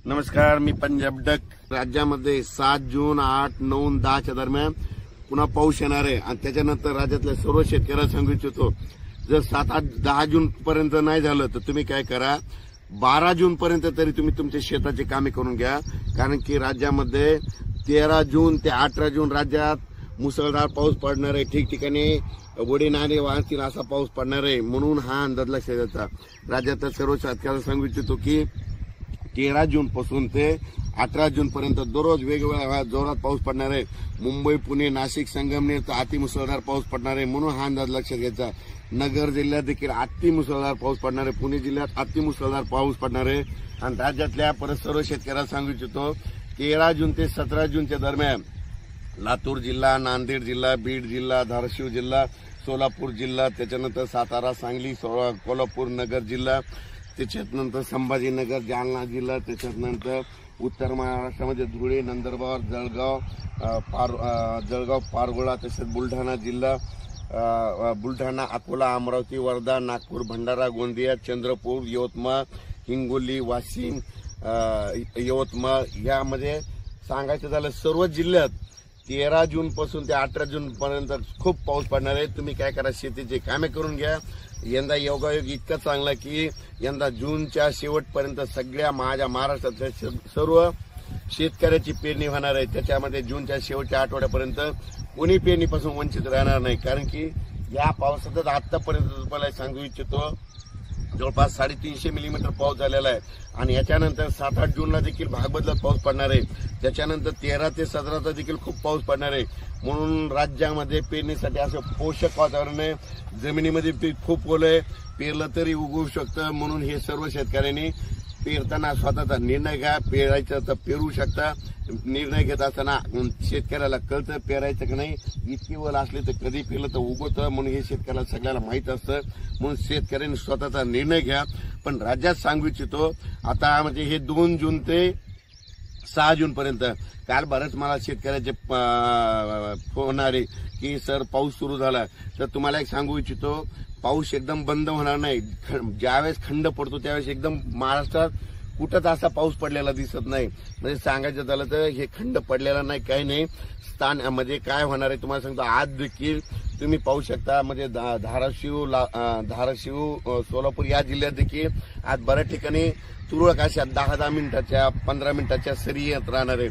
नमस्कार, मी पंजाब डक. राज्यामध्ये 7 जून 8, 9, 10 दरम्यान पुन्हा पाऊस येणार आहे आणि त्याच्यानंतर राज्यातल्या सर्व शेतकऱ्यांना सांगू इच्छितो, जर 7, 8, 10 जून पर्यंत नाही झालं तर तुम्ही काय करा, 12 जून पर्यंत तरी तुम्ही तुमच्या शेताची कामे करून घ्या. कारण की राज्यामध्ये 13 जून ते 18 जून राज्यात मुसळधार पाऊस पडणार आहे. ठिकठिकाणी वडे नाणे वाहतील असा पाऊस पडणार आहे. म्हणून हा अंदाज लक्षात घ्यायचा. राज्यातल्या सर्व शेतकऱ्यांना सांगू इच्छितो की 13 जून पासून ते 18 जून पर्यंत दररोज वेगवेगळ्या जोरात पाऊस पडणार आहे. मुंबई, पुणे, नाशिक, संगमनेर तर अतिमुसळधार पाऊस पडणार आहे. म्हणून हा अंदाज लक्षात घ्यायचा. नगर जिल्ह्यात देखील अतिमुसळधार पाऊस पडणार आहे. पुणे जिल्ह्यात अतिमुसळधार पाऊस पडणार आहे. आणि राज्यातल्या परत सर्व शेतकऱ्यांना सांगू इच्छितो, 13 जून ते 17 जूनच्या दरम्यान लातूर जिल्हा, नांदेड जिल्हा, बीड जिल्हा, धाराशिव जिल्हा, सोलापूर जिल्हा, त्याच्यानंतर सातारा, सांगली, कोल्हापूर नगर जिल्हा, त्याच्यानंतर संभाजीनगर, जालना जिल्हा, त्याच्यानंतर उत्तर महाराष्ट्रामध्ये धुळे, नंदुरबार, जळगाव, पारगोळा, तसेच बुलढाणा जिल्हा, बुलढाणा, अकोला, अमरावती, वर्धा, नागपूर, भंडारा, गोंदिया, चंद्रपूर, यवतमाळ, हिंगोली, वाशिम, यवतमाळ यामध्ये सांगायचं झालं सर्व जिल्ह्यात 13 जून पासून ते 18 जून पर्यंत खूप पाऊस पडणार आहे. तुम्ही काय करा, शेतीचे कामे करून घ्या. यंदा योगायोग इतका चांगला की यंदा जूनच्या शेवटपर्यंत सगळ्या माझ्या महाराष्ट्रातल्या सर्व शेतकऱ्याची पेरणी होणार आहे. त्याच्यामध्ये जूनच्या शेवटच्या आठवड्यापर्यंत कोणी पेरणीपासून वंचित राहणार नाही. कारण की या पावसातच आतापर्यंत तुम्हाला सांगू इच्छितो, जवळपास 350 मिलीमीटर पाऊस झालेला आहे. आणि याच्यानंतर 7-8 जूनला देखील भाग बदलत पाऊस पडणार आहे. त्याच्यानंतर 13 ते 17 देखील खूप पाऊस पडणार आहे. म्हणून राज्यामध्ये पेरणीसाठी असं पोषक वातावरण आहे. जमिनीमध्ये पीक खूप ओलं आहे, पेरलं तरी उगवू शकतं. म्हणून हे सर्व शेतकऱ्यांनी पेरताना स्वतःचा निर्णय घ्या. पेरायचं तर पेरू शकता. निर्णय घेत असताना शेतकऱ्याला कळतं पेरायचं की नाही. इतकी ओल असली तर कधी पेरलं तर उगवतं. म्हणून हे शेतकऱ्याला सगळ्याला माहीत असतं. म्हणून शेतकऱ्यांनी स्वतःचा निर्णय घ्या. पण राज्यात सांगू इच्छितो, आता म्हणजे हे 2 जून ते 6 जून पर्यंत काल बरंच मला शेतकऱ्याचे फोन आले की सर पाऊस सुरू झाला. तर तुम्हाला एक सांगू इच्छितो, पाऊस एकदम बंद होणार नाही. ज्यावेळेस खंड पडतो त्यावेळेस एकदम महाराष्ट्रात कुठंच असा पाऊस पडलेला दिसत नाही. म्हणजे सांगायचं झालं तर हे खंड पडलेला नाही, काही नाही. स्थान म्हणजे काय होणार आहे तुम्हाला सांगतो, आज देखील तुम्ही पाहू शकता. म्हणजे धाराशिव, सोलापूर या जिल्ह्यात देखील आज बऱ्याच ठिकाणी तुरळक अशा 10-10 मिनिटाच्या 15 मिनिटाच्या सरी येत राहणार आहे.